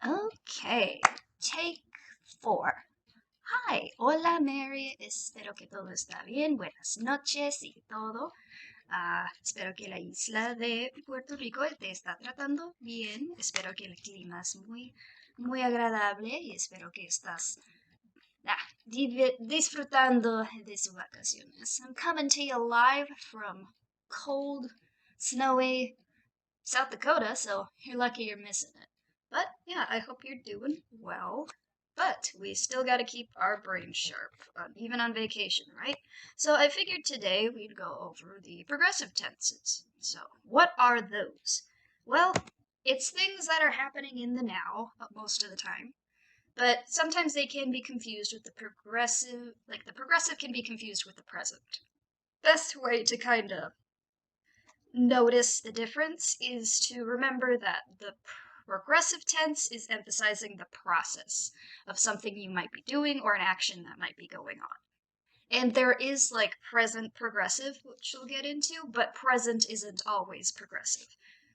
Okay, take 4. Hi, hola Mary, espero que todo está bien, buenas noches y todo. Espero que la isla de Puerto Rico te está tratando bien, espero que el clima es muy agradable y espero que estás disfrutando de sus vacaciones. I'm coming to you live from cold, snowy South Dakota, so you're lucky you're missing it. But yeah, I hope you're doing well. But we still got to keep our brains sharp, even on vacation, right? So I figured today we'd go over the progressive tenses. So, what are those? Well, it's things that are happening in the now most of the time, but sometimes they can be confused with the progressive, like the progressive can be confused with the present. Best way to kind of notice the difference is to remember that the progressive tense is emphasizing the process of something you might be doing or an action that might be going on. And there is like present progressive, which we'll get into, but present isn't always progressive.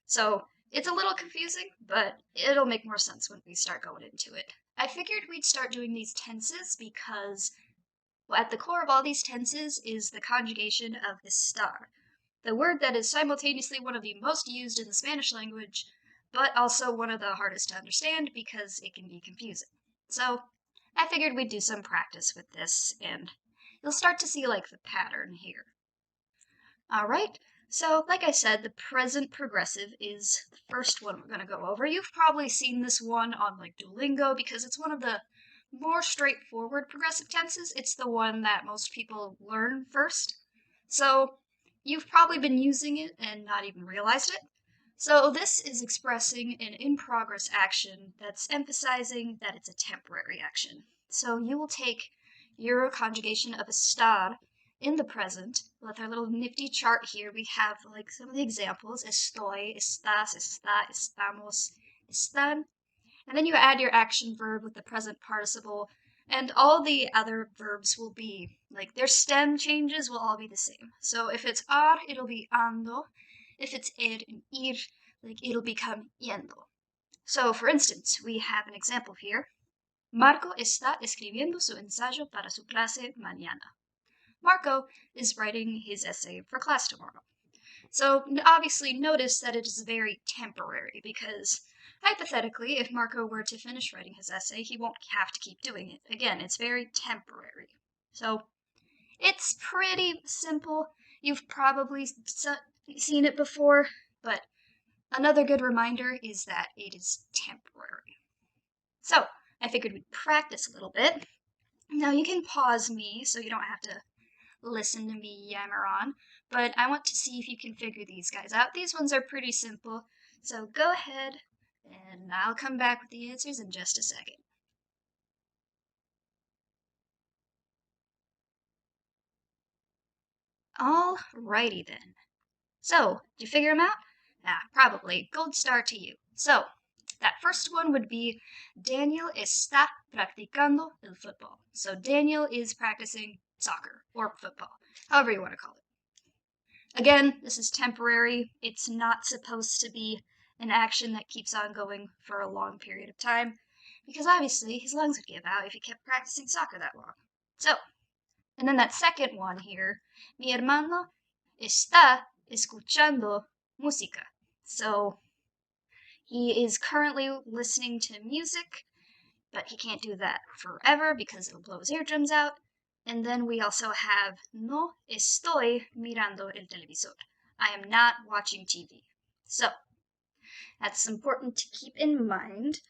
So it's a little confusing, but it'll make more sense when we start going into it. I figured we'd start doing these tenses because at the core of all these tenses is the conjugation of estar, the word that is simultaneously one of the most used in the Spanish language, but also one of the hardest to understand because it can be confusing. So I figured we'd do some practice with this, and you'll start to see like the pattern here. Alright, so like I said, the present progressive is the first one we're going to go over. You've probably seen this one on like Duolingo because it's one of the more straightforward progressive tenses. It's the one that most people learn first. So you've probably been using it and not even realized it. So this is expressing an in-progress action that's emphasizing that it's a temporary action. So you will take your conjugation of estar in the present. With our little nifty chart here, we have like some of the examples: estoy, estás, está, estamos, están. And then you add your action verb with the present participle, and all the other verbs will be, like, their stem changes will all be the same. So if it's ar, it'll be ando. If it's er and ir, like, it'll become yendo. So, for instance, we have an example here. Marco está escribiendo su ensayo para su clase mañana. Marco is writing his essay for class tomorrow. So obviously notice that it is very temporary because hypothetically, if Marco were to finish writing his essay, he won't have to keep doing it. Again, it's very temporary. So it's pretty simple. You've probably seen it before, but another good reminder is that it is temporary. So I figured we'd practice a little bit. Now you can pause me so you don't have to listen to me yammer on, but I want to see if you can figure these guys out. These ones are pretty simple, so go ahead and I'll come back with the answers in just a second. Alrighty then. So, did you figure them out? Probably. Gold star to you. So, that first one would be Daniel está practicando el fútbol. So, Daniel is practicing soccer or football, however you want to call it. Again, this is temporary. It's not supposed to be an action that keeps on going for a long period of time, because obviously his lungs would give out if he kept practicing soccer that long. So, and then that second one here, mi hermano está escuchando música. So, he is currently listening to music, but he can't do that forever because it'll blow his eardrums out. And then we also have no estoy mirando el televisor. I am not watching TV. So that's important to keep in mind.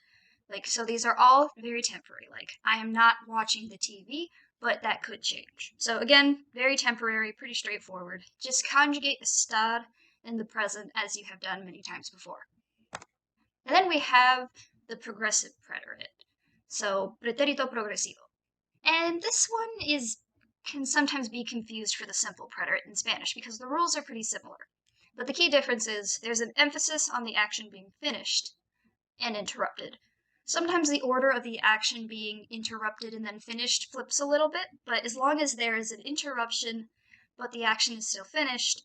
Like, so these are all very temporary. Like, I am not watching the TV, but that could change. So again, very temporary, pretty straightforward. Just conjugate estar in the present as you have done many times before. And then we have the progressive preterite. So, pretérito progresivo. And this one can sometimes be confused for the simple preterite in Spanish because the rules are pretty similar. But the key difference is there's an emphasis on the action being finished and interrupted. Sometimes the order of the action being interrupted and then finished flips a little bit, but as long as there is an interruption but the action is still finished,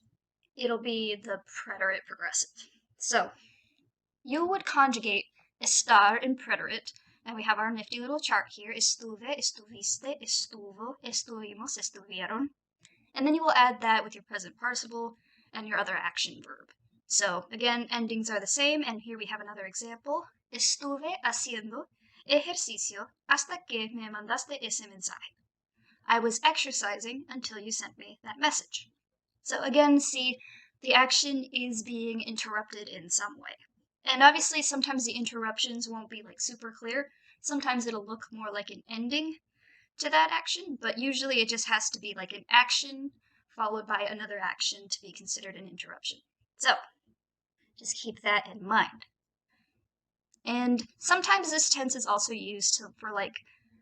it'll be the preterite progressive. So, you would conjugate estar in preterite, and we have our nifty little chart here, estuve, estuviste, estuvo, estuvimos, estuvieron. And then you will add that with your present participle and your other action verb. So again, endings are the same, and here we have another example. Estuve haciendo ejercicio hasta que me mandaste ese mensaje. I was exercising until you sent me that message. So again, see, the action is being interrupted in some way. And obviously, sometimes the interruptions won't be like super clear. Sometimes it'll look more like an ending to that action, but usually it just has to be like an action followed by another action to be considered an interruption. So just keep that in mind. And sometimes this tense is also used for like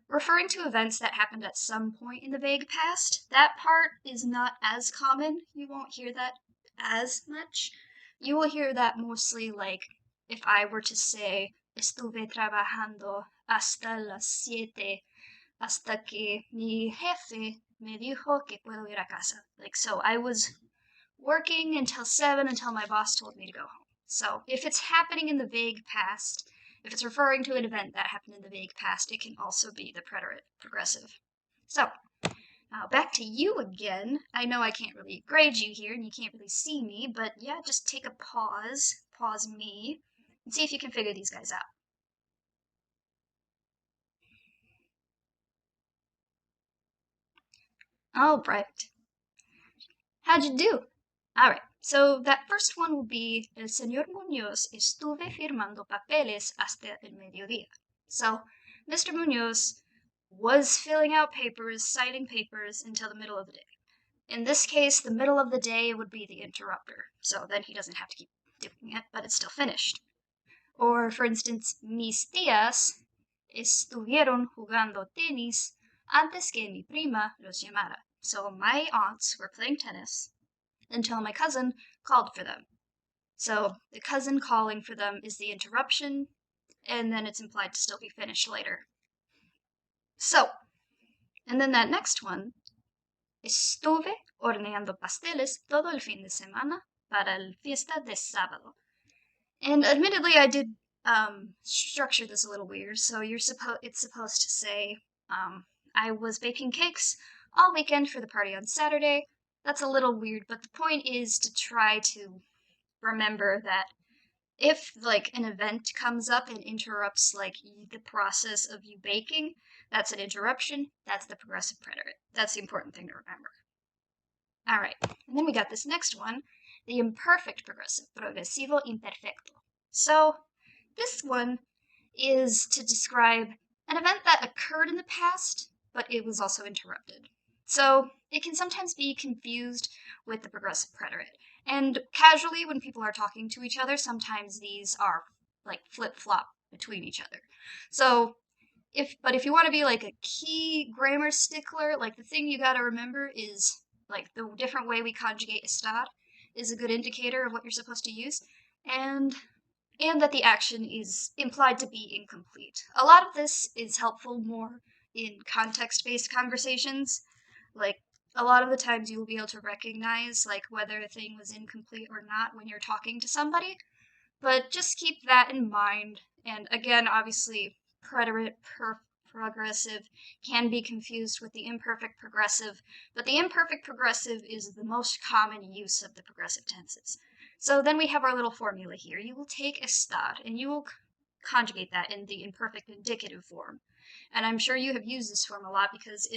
referring to events that happened at some point in the vague past. That part is not as common. You won't hear that as much. You will hear that mostly like if I were to say, estuve trabajando hasta las 7 hasta que mi jefe me dijo que puedo ir a casa. Like, so I was working until 7 until my boss told me to go home. So if it's happening in the vague past, if it's referring to an event that happened in the vague past, it can also be the preterite progressive. So now back to you again. I know I can't really grade you here and you can't really see me, but yeah, just take a pause me, and see if you can figure these guys out. All right. How'd you do? All right. So that first one will be El señor Muñoz estuve firmando papeles hasta el mediodía. So Mr. Muñoz was filling out papers, signing papers until the middle of the day. In this case, the middle of the day would be the interrupter. So then he doesn't have to keep doing it, but it's still finished. Or for instance, mis tías estuvieron jugando tenis antes que mi prima los llamara. So my aunts were playing tennis until my cousin called for them. So the cousin calling for them is the interruption, and then it's implied to still be finished later. So, and then that next one, estuve horneando pasteles todo el fin de semana para el fiesta de sábado. And admittedly, I did structure this a little weird. So it's supposed to say, I was baking cakes all weekend for the party on Saturday. That's a little weird, but the point is to try to remember that if like an event comes up and interrupts like the process of you baking, that's an interruption. That's the progressive preterite. That's the important thing to remember. All right, and then we got this next one, the imperfect progressive, progresivo imperfecto. So this one is to describe an event that occurred in the past, but it was also interrupted. So it can sometimes be confused with the progressive preterite. And casually, when people are talking to each other, sometimes these are like flip-flop between each other. So if you want to be like a key grammar stickler, like the thing you got to remember is like the different way we conjugate estar is a good indicator of what you're supposed to use, and that the action is implied to be incomplete. A lot of this is helpful more in context-based conversations. Like, a lot of the times you will be able to recognize, like, whether a thing was incomplete or not when you're talking to somebody. But just keep that in mind. And again, obviously, preterite progressive can be confused with the imperfect progressive, but the imperfect progressive is the most common use of the progressive tenses. So then we have our little formula here. You will take estar and you will conjugate that in the imperfect indicative form. And I'm sure you have used this form a lot because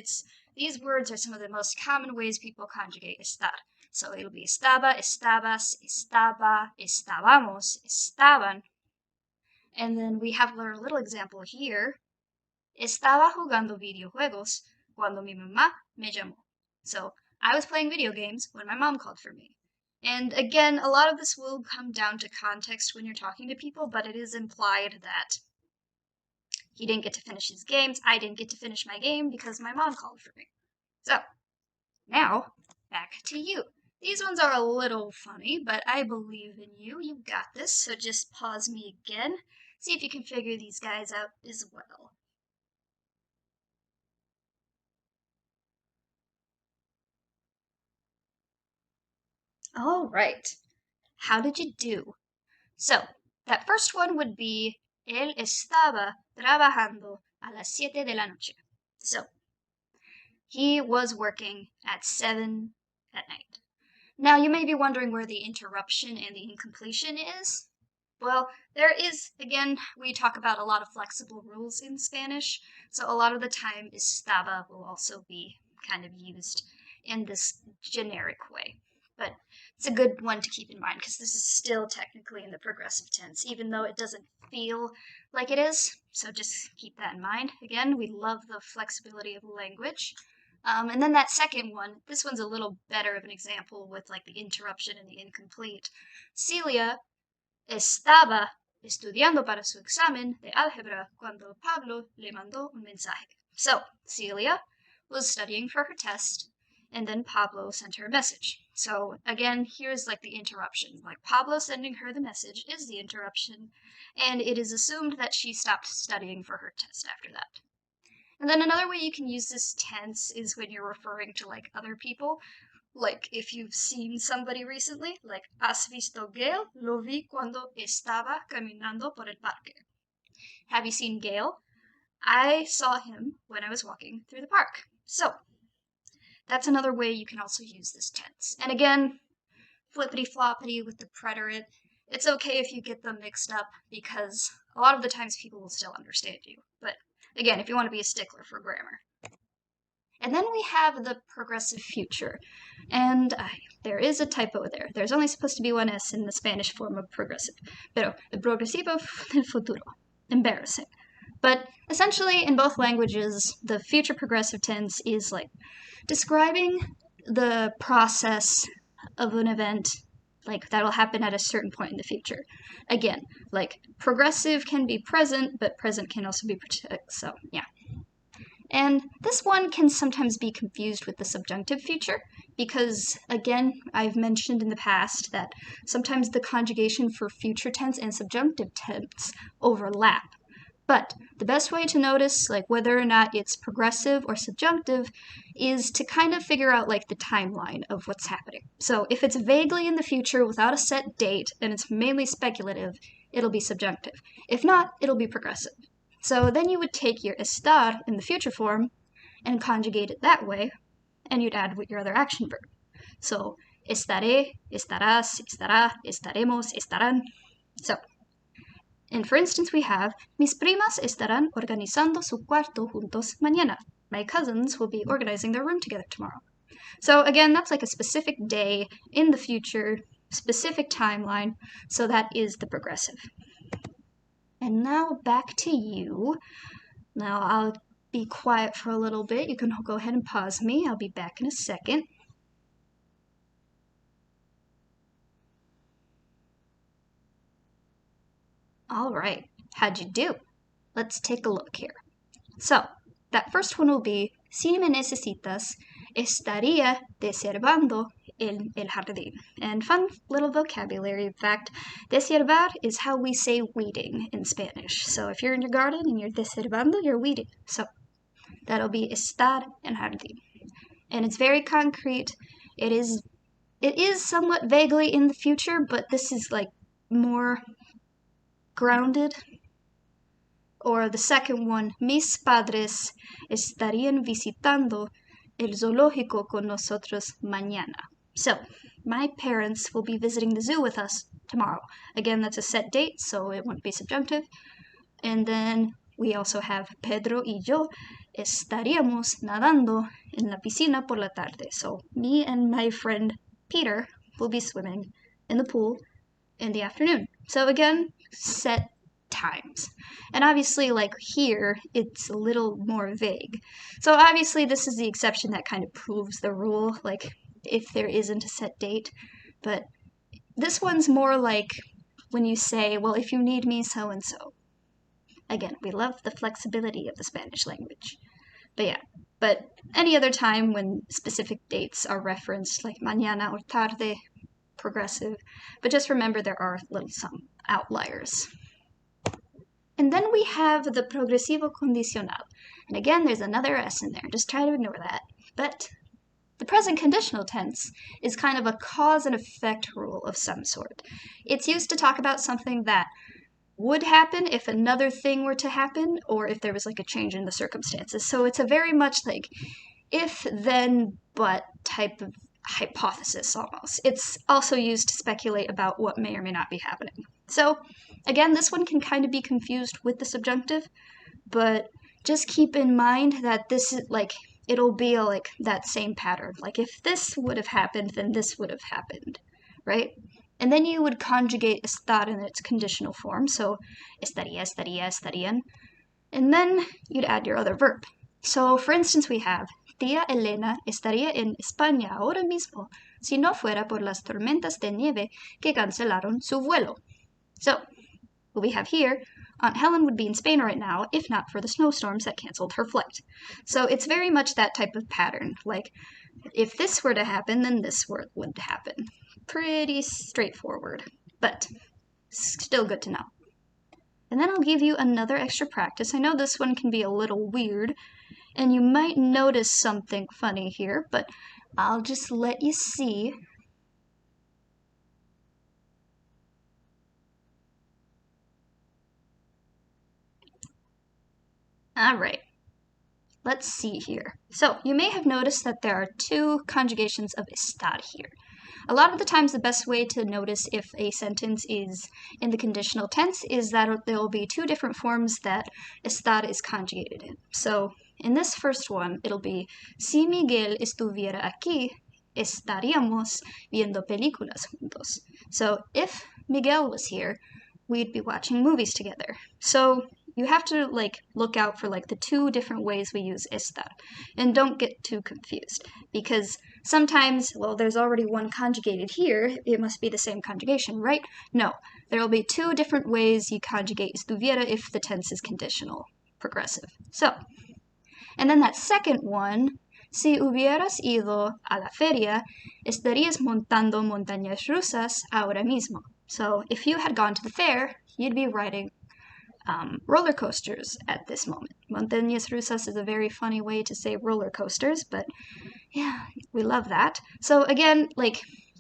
these words are some of the most common ways people conjugate estar. So it'll be estaba, estabas, estaba, estábamos, estaban. And then we have our little example here. Estaba jugando videojuegos cuando mi mamá me llamó. So I was playing video games when my mom called for me. And again, a lot of this will come down to context when you're talking to people, but it is implied that he didn't get to finish his games. I didn't get to finish my game because my mom called for me. So now back to you. These ones are a little funny, but I believe in you. You got this. So just pause me again. See if you can figure these guys out as well. All right. How did you do? So, that first one would be Él estaba trabajando a las 7 de la noche. So, he was working at 7 at night. Now, you may be wondering where the interruption and the incompletion is. Well, there is, again, we talk about a lot of flexible rules in Spanish, so a lot of the time estaba will also be kind of used in this generic way. But it's a good one to keep in mind because this is still technically in the progressive tense, even though it doesn't feel like it is. So just keep that in mind. Again, we love the flexibility of language. And then that second one, this one's a little better of an example with like the interruption and the incomplete. Celia estaba estudiando para su examen de álgebra cuando Pablo le mandó un mensaje. So, Celia was studying for her test, and then Pablo sent her a message. So, again, here's like the interruption. Like, Pablo sending her the message is the interruption, and it is assumed that she stopped studying for her test after that. And then another way you can use this tense is when you're referring to like other people. Like if you've seen somebody recently, like ¿Has visto Gail? Lo vi cuando estaba caminando por el parque. Have you seen Gail? I saw him when I was walking through the park. So that's another way you can also use this tense. And again, flippity-floppity with the preterite. It's okay if you get them mixed up because a lot of the times people will still understand you. But again, if you want to be a stickler for grammar. And then we have the progressive future. And there is a typo there. There's only supposed to be one S in the Spanish form of progressive. Pero el progresivo del futuro. Embarrassing. But essentially, in both languages, the future progressive tense is like describing the process of an event like that'll happen at a certain point in the future. Again, like progressive can be present, but present can also be so yeah. And this one can sometimes be confused with the subjunctive future because, again, I've mentioned in the past that sometimes the conjugation for future tense and subjunctive tense overlap. But the best way to notice like whether or not it's progressive or subjunctive is to kind of figure out like the timeline of what's happening. So if it's vaguely in the future without a set date and it's mainly speculative, it'll be subjunctive. If not, it'll be progressive. So then you would take your estar in the future form and conjugate it that way, and you'd add your other action verb. So estaré, estarás, estará, estaremos, estarán. So, and for instance, we have mis primas estarán organizando su cuarto juntos mañana. My cousins will be organizing their room together tomorrow. So again, that's like a specific day in the future, specific timeline, so that is the progressive. And now back to you. Now I'll be quiet for a little bit. You can go ahead and pause me. I'll be back in a second. All right, how'd you do? Let's take a look here. So, that first one will be, si me necesitas, estaría desherbando el jardín. And fun little vocabulary fact, deshiervar is how we say weeding in Spanish. So if you're in your garden and you're desherbando, you're weeding. So that'll be estar en jardín. And it's very concrete. It is somewhat vaguely in the future, but this is like more grounded. Or the second one, mis padres estarían visitando el zoológico con nosotros mañana. So, my parents will be visiting the zoo with us tomorrow. Again, that's a set date, so it won't be subjunctive. And then we also have Pedro y yo estaríamos nadando en la piscina por la tarde. So, me and my friend Peter will be swimming in the pool in the afternoon. So again, set times. And obviously, like here, it's a little more vague. So obviously, this is the exception that kind of proves the rule, like if there isn't a set date. But this one's more like when you say, well, if you need me, so and so. Again, we love the flexibility of the Spanish language. But any other time when specific dates are referenced, like mañana or tarde, progressive. But just remember there are some outliers. And then we have the progresivo condicional. And again, there's another S in there. Just try to ignore that. But the present conditional tense is kind of a cause and effect rule of some sort. It's used to talk about something that would happen if another thing were to happen, or if there was like a change in the circumstances. So it's a very much like if, then, but type of hypothesis almost. It's also used to speculate about what may or may not be happening. So again, this one can kind of be confused with the subjunctive, but just keep in mind that this is like, it'll be like that same pattern. Like if this would have happened, then this would have happened, right? And then you would conjugate estar in its conditional form, so estaría, estaría, estarían. And then you'd add your other verb. So for instance, we have, tía Elena estaría en España ahora mismo si no fuera por las tormentas de nieve que cancelaron su vuelo. So what we have here, Aunt Helen would be in Spain right now if not for the snowstorms that canceled her flight. So it's very much that type of pattern. Like, if this were to happen, then this would happen. Pretty straightforward, but still good to know. And then I'll give you another extra practice. I know this one can be a little weird, and you might notice something funny here, but I'll just let you see. All right, let's see here. So you may have noticed that there are two conjugations of estar here. A lot of the times the best way to notice if a sentence is in the conditional tense is that there will be two different forms that estar is conjugated in. So in this first one, it'll be, si Miguel estuviera aquí, estaríamos viendo películas juntos. So if Miguel was here, we'd be watching movies together. So you have to look out for the two different ways we use estar, and don't get too confused, because sometimes, well, there's already one conjugated here, it must be the same conjugation, right? No, there will be two different ways you conjugate estuviera if the tense is conditional, progressive. So, and then that second one, si hubieras ido a la feria, estarías montando montañas rusas ahora mismo. So if you had gone to the fair, you'd be riding roller coasters at this moment. Montañas rusas is a very funny way to say roller coasters, but yeah, we love that. So again,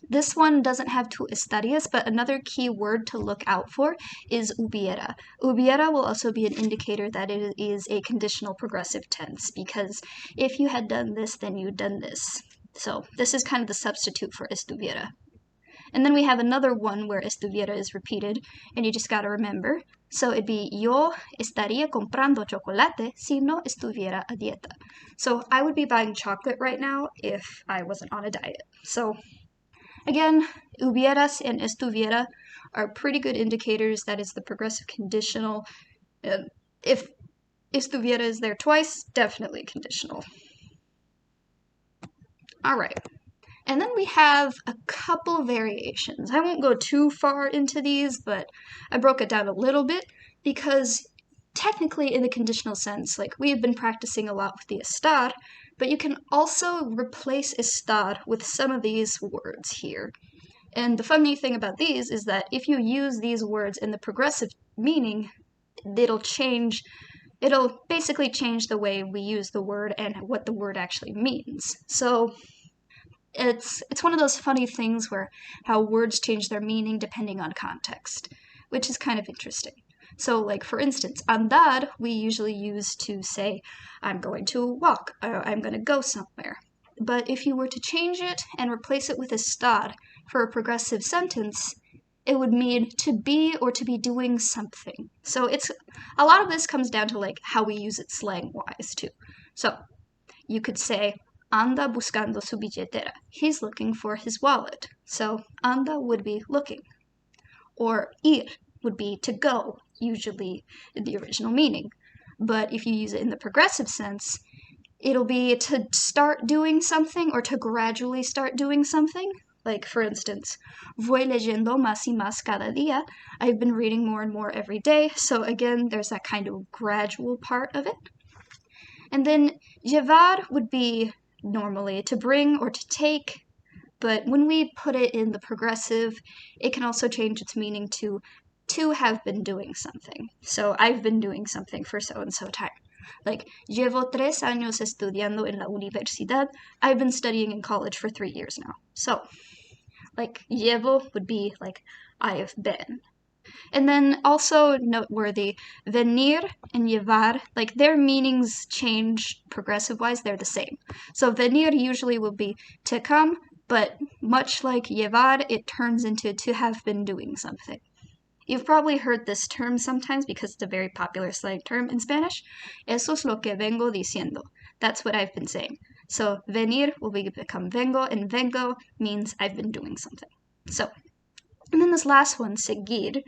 this one doesn't have two estarías, but another key word to look out for is hubiera. Hubiera will also be an indicator that it is a conditional progressive tense, because if you had done this, then you'd done this. So this is kind of the substitute for estuviera. And then we have another one where estuviera is repeated, and you just gotta remember. So it'd be, yo estaría comprando chocolate si no estuviera a dieta. So I would be buying chocolate right now if I wasn't on a diet. So again, hubieras and estuviera are pretty good indicators that is the progressive conditional. If estuviera is there twice, definitely conditional. All right. And then we have a couple variations. I won't go too far into these, but I broke it down a little bit because technically in the conditional sense, we've been practicing a lot with the estar, but you can also replace estar with some of these words here. And the funny thing about these is that if you use these words in the progressive meaning, it'll basically change the way we use the word and what the word actually means. So it's one of those funny things where how words change their meaning depending on context, which is kind of interesting. So, for instance, andar we usually use to say, I'm going to walk, or I'm going to go somewhere. But if you were to change it and replace it with estar for a progressive sentence, it would mean to be or to be doing something. So a lot of this comes down to how we use it slang-wise too. So you could say, anda buscando su billetera. He's looking for his wallet. So anda would be looking. Or ir would be to go, usually in the original meaning. But if you use it in the progressive sense, it'll be to start doing something or to gradually start doing something. For instance, voy leyendo más y más cada día. I've been reading more and more every day. So again, there's that kind of gradual part of it. And then llevar would be normally to bring or to take, but when we put it in the progressive, it can also change its meaning to have been doing something. So I've been doing something for so-and-so time. Llevo 3 años estudiando en la universidad. I've been studying in college for 3 years now. So, llevo would be I have been. And then also noteworthy, venir and llevar, like their meanings change progressive-wise, they're the same. So venir usually will be to come, but much like llevar, it turns into to have been doing something. You've probably heard this term sometimes because it's a very popular slang term in Spanish. Eso es lo que vengo diciendo. That's what I've been saying. So venir will become vengo, and vengo means I've been doing something. So, and then this last one, seguir,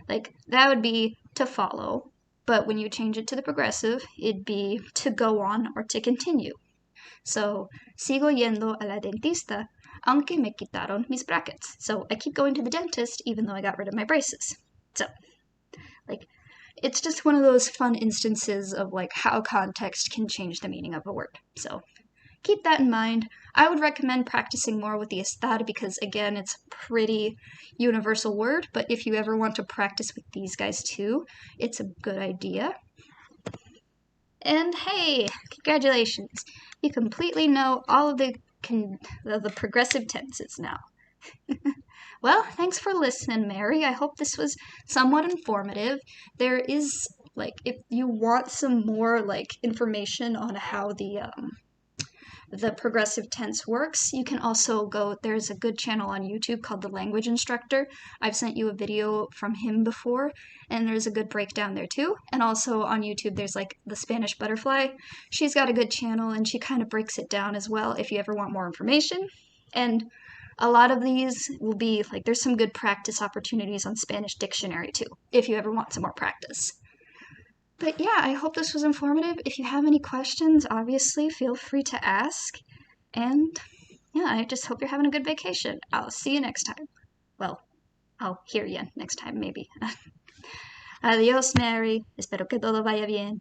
like that would be to follow, but when you change it to the progressive, it'd be to go on or to continue. So, sigo yendo a la dentista, aunque me quitaron mis brackets. So I keep going to the dentist even though I got rid of my braces. So, like, it's just one of those fun instances of like how context can change the meaning of a word. So keep that in mind. I would recommend practicing more with the estar because, again, it's a pretty universal word, but if you ever want to practice with these guys too, it's a good idea. And hey, congratulations! You completely know all of the progressive tenses now. Well, thanks for listening, Mary. I hope this was somewhat informative. There is, like, if you want some more, like, information on how the progressive tense works, you can also there's a good channel on YouTube called The Language Instructor. I've sent you a video from him before, and there's a good breakdown there too. And also on YouTube, there's like The Spanish Butterfly. She's got a good channel, and she kind of breaks it down as well if you ever want more information. And a lot of these will be like, there's some good practice opportunities on Spanish Dictionary too, if you ever want some more practice. But yeah, I hope this was informative. If you have any questions, obviously, feel free to ask. And yeah, I just hope you're having a good vacation. I'll see you next time. Well, I'll hear you next time, maybe. Adiós, Mary. Espero que todo vaya bien.